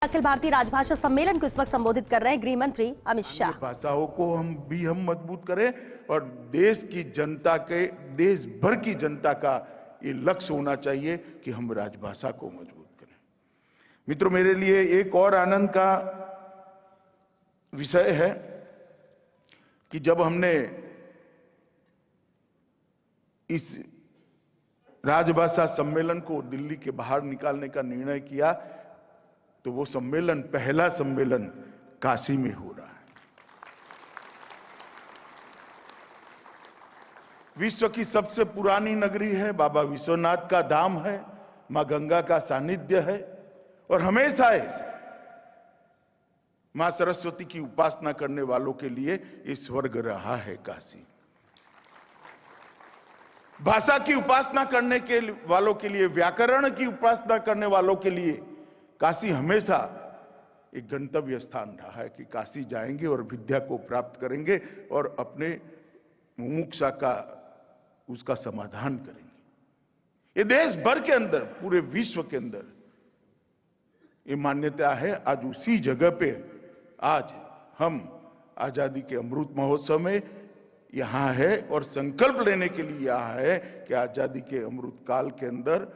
अखिल भारतीय राजभाषा सम्मेलन को इस वक्त संबोधित कर रहे हैं गृह मंत्री अमित शाह। भाषाओं को हम मजबूत करें और देश की जनता के, देश भर की जनता का ये लक्ष्य होना चाहिए कि हम राजभाषा को मजबूत करें। मित्रों, मेरे लिए एक और आनंद का विषय है कि जब हमने इस राजभाषा सम्मेलन को दिल्ली के बाहर निकालने का निर्णय किया तो वो सम्मेलन, पहला सम्मेलन काशी में हो रहा है। विश्व की सबसे पुरानी नगरी है, बाबा विश्वनाथ का धाम है, मां गंगा का सानिध्य है और हमेशा ऐसे मां सरस्वती की उपासना करने वालों के लिए ये स्वर्ग रहा है काशी। भाषा की उपासना करने के वालों के लिए, व्याकरण की उपासना करने वालों के लिए काशी हमेशा एक गंतव्य स्थान रहा है कि काशी जाएंगे और विद्या को प्राप्त करेंगे और अपने मुमुक्षा का उसका समाधान करेंगे। ये देश भर के अंदर, पूरे विश्व के अंदर ये मान्यता है। आज उसी जगह पे आज हम आजादी के अमृत महोत्सव में यहाँ है और संकल्प लेने के लिए यहाँ है कि आजादी के अमृत काल के अंदर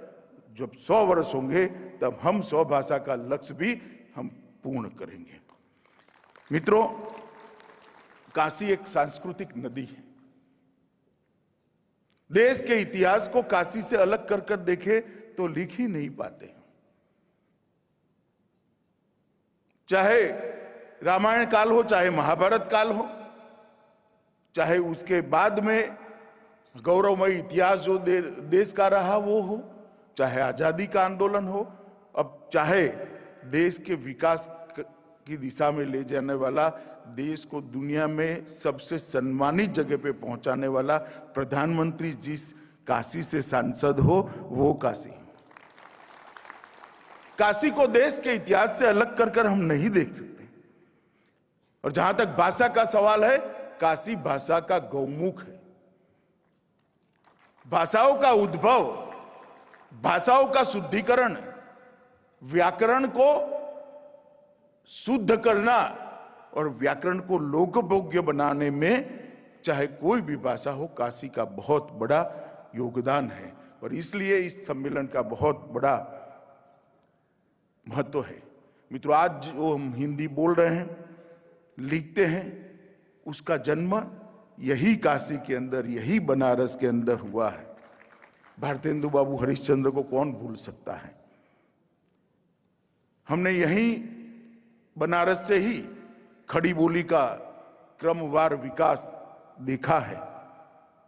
जब 100 वर्ष होंगे तब हम 100 भाषा का लक्ष्य भी हम पूर्ण करेंगे। मित्रों, काशी एक सांस्कृतिक नदी है। देश के इतिहास को काशी से अलग कर कर देखे तो लिख ही नहीं पाते। चाहे रामायण काल हो, चाहे महाभारत काल हो, चाहे उसके बाद में गौरवमयी इतिहास जो देश का रहा वो हो, चाहे आजादी का आंदोलन हो, अब चाहे देश के विकास की दिशा में ले जाने वाला, देश को दुनिया में सबसे सम्मानित जगह पे पहुंचाने वाला प्रधानमंत्री जिस काशी से सांसद हो वो काशी। काशी को देश के इतिहास से अलग कर कर हम नहीं देख सकते। और जहां तक भाषा का सवाल है, काशी भाषा का गौमुख है। भाषाओं का उद्भव, भाषाओं का शुद्धिकरण, व्याकरण को शुद्ध करना और व्याकरण को लोकभोग्य बनाने में चाहे कोई भी भाषा हो, काशी का बहुत बड़ा योगदान है और इसलिए इस सम्मेलन का बहुत बड़ा महत्व है। मित्रों, आज जो हम हिंदी बोल रहे हैं, लिखते हैं, उसका जन्म यही काशी के अंदर, यही बनारस के अंदर हुआ है। भारतेंदु बाबू हरिश्चंद्र को कौन भूल सकता है। हमने यही बनारस से ही खड़ी बोली का क्रमवार विकास देखा है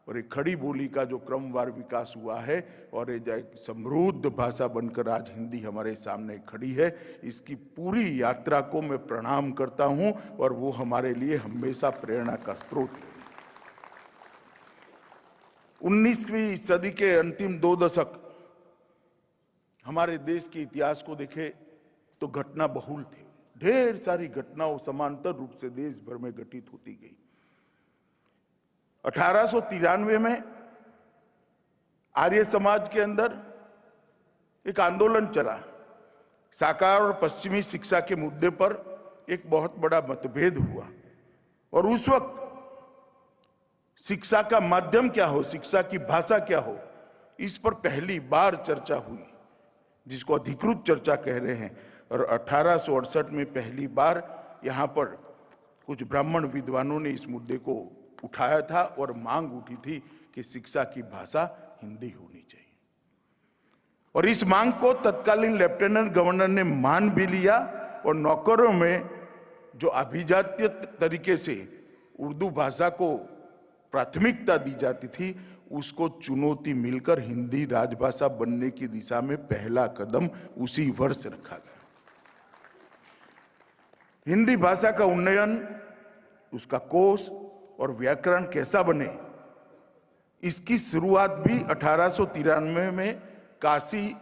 और एक खड़ी बोली का जो क्रमवार विकास हुआ है और ये समृद्ध भाषा बनकर आज हिंदी हमारे सामने खड़ी है, इसकी पूरी यात्रा को मैं प्रणाम करता हूं और वो हमारे लिए हमेशा प्रेरणा का स्रोत है। 19वीं सदी के अंतिम 2 दशक हमारे देश के इतिहास को देखे तो घटना बहुल थे। ढेर सारी घटनाओं समांतर रूप से देश भर में घटित होती गई। 1893 में आर्य समाज के अंदर एक आंदोलन चला। साकार और पश्चिमी शिक्षा के मुद्दे पर एक बहुत बड़ा मतभेद हुआ और उस वक्त शिक्षा का माध्यम क्या हो, शिक्षा की भाषा क्या हो, इस पर पहली बार चर्चा हुई, जिसको अधिकृत चर्चा कह रहे हैं। और 1868 में पहली बार यहाँ पर कुछ ब्राह्मण विद्वानों ने इस मुद्दे को उठाया था और मांग उठी थी कि शिक्षा की भाषा हिंदी होनी चाहिए। और इस मांग को तत्कालीन लेफ्टिनेंट गवर्नर ने मान भी लिया और नौकरों में जो अभिजात्य तरीके से उर्दू भाषा को प्राथमिकता दी जाती थी, उसको चुनौती मिलकर हिंदी राजभाषा बनने की दिशा में पहला कदम उसी वर्ष रखा गया। हिंदी भाषा का उन्नयन, उसका कोश और व्याकरण कैसा बने, इसकी शुरुआत भी 1893 में काशी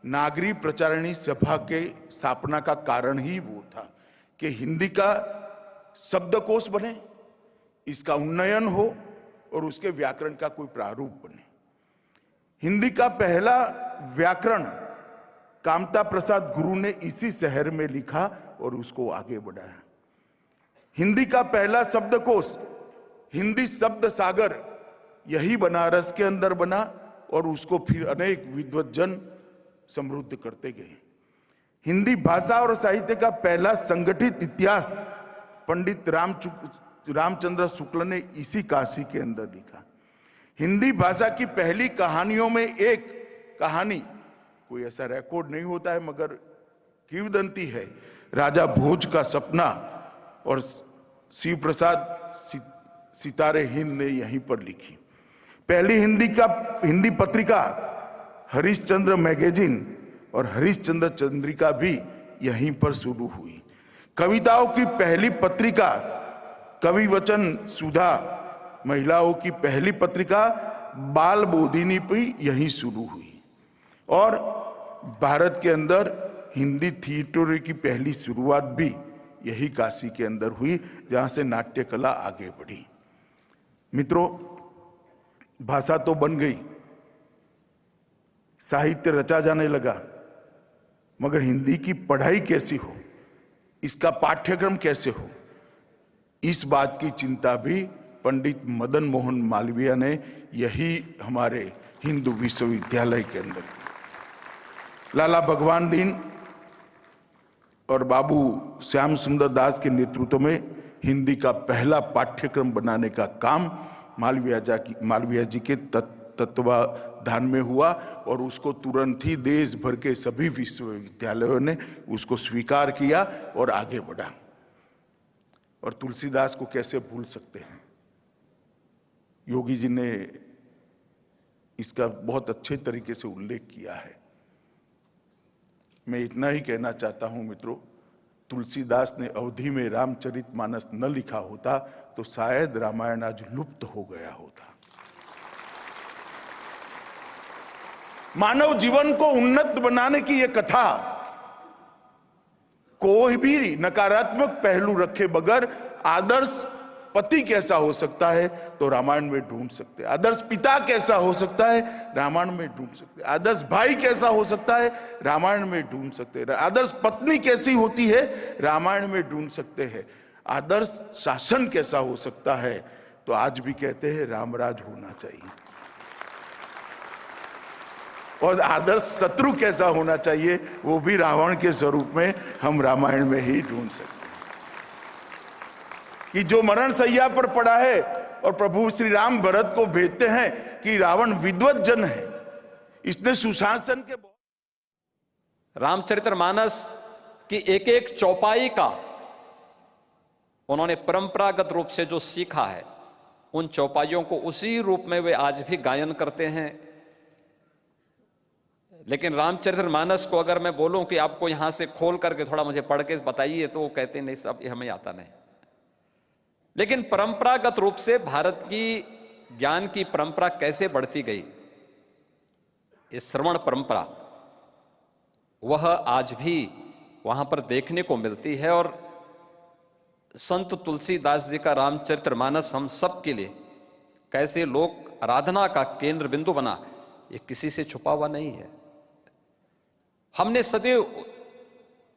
नागरी प्रचारिणी सभा के स्थापना का कारण ही वो था कि हिंदी का शब्दकोश बने, इसका उन्नयन हो और उसके व्याकरण का कोई प्रारूप बने। हिंदी का पहला व्याकरण कामता प्रसाद गुरु ने इसी शहर में लिखा और उसको आगे बढ़ाया। हिंदी का पहला शब्दकोश, हिंदी शब्द सागर, यही बनारस के अंदर बना और उसको फिर अनेक विद्वज्जन समृद्ध करते गए। हिंदी भाषा और साहित्य का पहला संगठित इतिहास पंडित रामचंद्र शुक्ल ने इसी काशी के अंदर लिखा। हिंदी भाषा की पहली कहानियों में एक कहानी, कोई ऐसा रिकॉर्ड नहीं होता है मगर किंवदंती है, राजा भोज का सपना, और शिव प्रसाद सितारे हिंद ने यहीं पर लिखी। पहली हिंदी पत्रिका हरिश्चंद्र मैगजीन और हरिश्चंद्र चंद्रिका भी यहीं पर शुरू हुई। कविताओं की पहली पत्रिका कवि वचन सुधा, महिलाओं की पहली पत्रिका बाल बोधिनी भी यहीं शुरू हुई। और भारत के अंदर हिंदी थिएटर की पहली शुरुआत भी यही काशी के अंदर हुई, जहां से नाट्य कला आगे बढ़ी। मित्रों, भाषा तो बन गई, साहित्य रचा जाने लगा, मगर हिंदी की पढ़ाई कैसी हो, इसका पाठ्यक्रम कैसे हो, इस बात की चिंता भी पंडित मदन मोहन मालवीय ने यही हमारे हिंदू विश्वविद्यालय के अंदर, लाला भगवान दीन और बाबू श्याम सुंदर दास के नेतृत्व में हिंदी का पहला पाठ्यक्रम बनाने का काम मालवीय जी के तत्वाधान में हुआ और उसको तुरंत ही देश भर के सभी विश्वविद्यालयों ने उसको स्वीकार किया और आगे बढ़ा। और तुलसीदास को कैसे भूल सकते हैं, योगी जी ने इसका बहुत अच्छे तरीके से उल्लेख किया है। मैं इतना ही कहना चाहता हूं मित्रों, तुलसीदास ने अवधि में रामचरितमानस न लिखा होता तो शायद रामायण आज लुप्त हो गया होता। मानव जीवन को उन्नत बनाने की यह कथा कोई भी नकारात्मक पहलू रखे बगैर आदर्श पति कैसा हो सकता है तो रामायण में ढूंढ सकते हैं, आदर्श पिता कैसा हो सकता है रामायण में ढूंढ सकते हैं, आदर्श भाई कैसा हो सकता है रामायण में ढूंढ सकते हैं, आदर्श पत्नी कैसी होती है रामायण में ढूंढ सकते हैं, आदर्श शासन कैसा हो सकता है तो आज भी कहते हैं रामराज होना चाहिए, और आदर्श शत्रु कैसा होना चाहिए वो भी रावण के स्वरूप में हम रामायण में ही ढूंढ सकते हैं। कि जो मरण सैया पर पड़ा है और प्रभु श्री राम भरत को भेजते हैं कि रावण विद्वत जन है, इसने सुशासन के रामचरितमानस की एक एक चौपाई का उन्होंने परंपरागत रूप से जो सीखा है, उन चौपाइयों को उसी रूप में वे आज भी गायन करते हैं। लेकिन रामचरितमानस को अगर मैं बोलूं कि आपको यहां से खोल करके थोड़ा मुझे पढ़ के बताइए तो वो कहते नहीं, सब हमें आता नहीं। लेकिन परंपरागत रूप से भारत की ज्ञान की परंपरा कैसे बढ़ती गई, इस श्रवण परंपरा, वह आज भी वहां पर देखने को मिलती है। और संत तुलसीदास जी का रामचरितमानस हम सब के लिए कैसे लोक आराधना का केंद्र बिंदु बना, ये किसी से छुपा हुआ नहीं है। हमने सदैव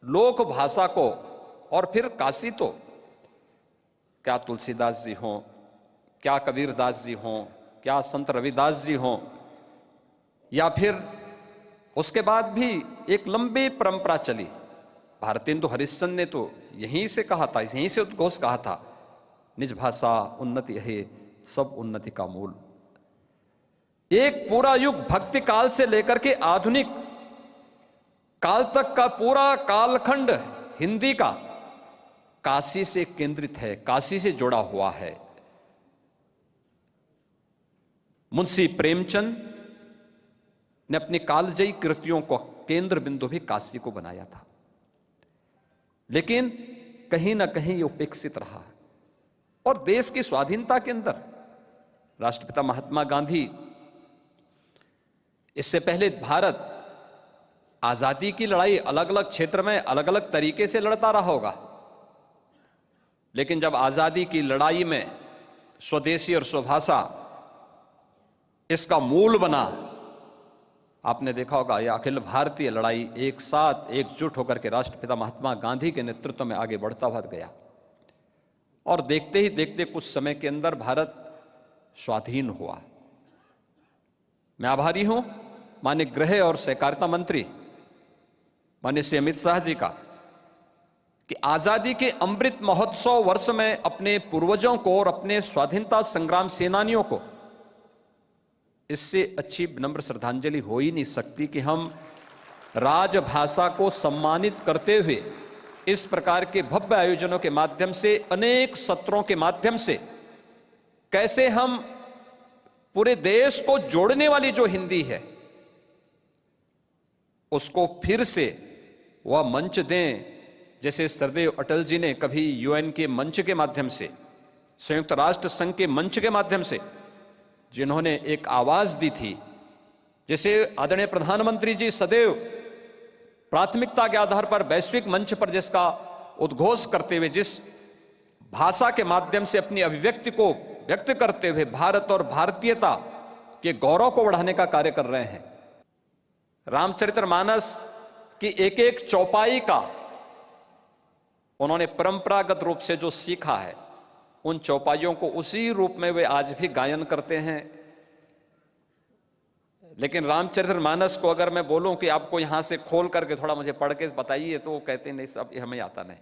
लोक भाषा को, और फिर काशी तो क्या तुलसीदास जी हों, क्या कबीरदास जी हों, क्या संत रविदास जी हों, या फिर उसके बाद भी एक लंबी परंपरा चली। भारतेंदु हरिश्चंद्र ने तो यहीं से कहा था, यहीं से उद्घोष कहा था, निज भाषा उन्नति है सब उन्नति का मूल। एक पूरा युग भक्ति काल से लेकर के आधुनिक काल तक का पूरा कालखंड हिंदी का काशी से केंद्रित है, काशी से जुड़ा हुआ है। मुंशी प्रेमचंद ने अपनी कालजयी कृतियों को केंद्र बिंदु भी काशी को बनाया था, लेकिन कहीं ना कहीं ये उपेक्षित रहा। और देश की स्वाधीनता के अंदर राष्ट्रपिता महात्मा गांधी, इससे पहले भारत आजादी की लड़ाई अलग अलग क्षेत्र में अलग अलग तरीके से लड़ता रहा होगा, लेकिन जब आजादी की लड़ाई में स्वदेशी और स्वभाषा इसका मूल बना आपने देखा होगा यह अखिल भारतीय लड़ाई एक साथ एकजुट होकर के राष्ट्रपिता महात्मा गांधी के नेतृत्व में आगे बढ़ता हुआ गया और देखते ही देखते कुछ समय के अंदर भारत स्वाधीन हुआ। मैं आभारी हूं माननीय गृह और सहकारिता मंत्री माननीय श्री अमित शाह जी का कि आजादी के अमृत महोत्सव वर्ष में अपने पूर्वजों को और अपने स्वाधीनता संग्राम सेनानियों को इससे अच्छी विनम्र श्रद्धांजलि हो ही नहीं सकती कि हम राजभाषा को सम्मानित करते हुए इस प्रकार के भव्य आयोजनों के माध्यम से, अनेक सत्रों के माध्यम से कैसे हम पूरे देश को जोड़ने वाली जो हिंदी है उसको फिर से वह मंच दें, जैसे सरदेव अटल जी ने कभी यूएन के मंच के माध्यम से, संयुक्त राष्ट्र संघ के मंच के माध्यम से जिन्होंने एक आवाज दी थी, जैसे आदरणीय प्रधानमंत्री जी सदैव प्राथमिकता के आधार पर वैश्विक मंच पर जिसका उद्घोष करते हुए, जिस भाषा के माध्यम से अपनी अभिव्यक्ति को व्यक्त करते हुए भारत और भारतीयता के गौरव को बढ़ाने का कार्य कर रहे हैं। रामचरितमानस की एक एक चौपाई का उन्होंने परंपरागत रूप से जो सीखा है, उन चौपाइयों को उसी रूप में वे आज भी गायन करते हैं। लेकिन रामचरितमानस को अगर मैं बोलूं कि आपको यहां से खोल करके थोड़ा मुझे पढ़ के बताइए, तो वो कहते नहीं, सब हमें आता नहीं।